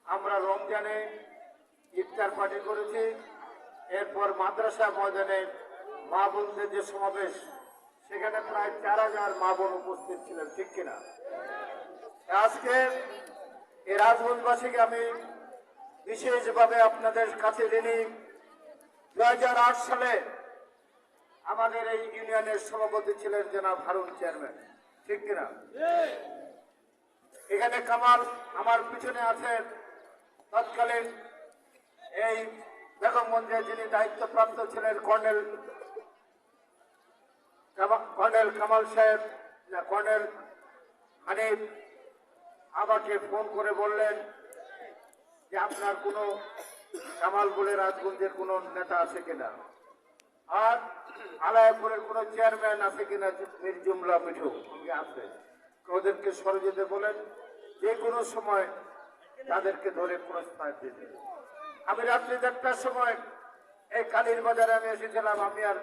আমরা রমজানে ইফতার পার্টি করেছি, এরপর মাদ্রাসা ময়দানে মা বোনদের যে সমাবেশ, সেখানে প্রায় 4000 মা বোন উপস্থিত ছিলেন, ঠিক কিনা? আজকে এই রাজবনবাসীকে আমি বিশেষভাবে আপনাদের কাছে ঋণী। 2008 সালে আমাদের এই ইউনিয়নের সভাপতি ছিলেন জনাব হারুন চেয়ারম্যান, ঠিক কিনা? এখানে কামাল আমার পিছনে আছেন, তৎকালীন এই বেগমগঞ্জে যিনি দায়িত্বপ্রাপ্ত ছিলেন কর্নেল কামাল সাহেব, কর্নেল হানিফ আমাকে ফোন করে বললেন যে আপনার কোনো কামাল বলে রাজগঞ্জের কোনো নেতা আছে কিনা, আর আলায়াপুরের কোনো চেয়ারম্যান আছে কিনা, মীর জুমলা মিঠু আছে, ওদেরকে সরে যেতে বলেন, যে কোনো সময় তাদেরকে ধরে প্রস্তাব দিতে। আমি রাত্রি 1টার সময় এই কালীর বাজারে আমি এসেছিলাম, আমি আর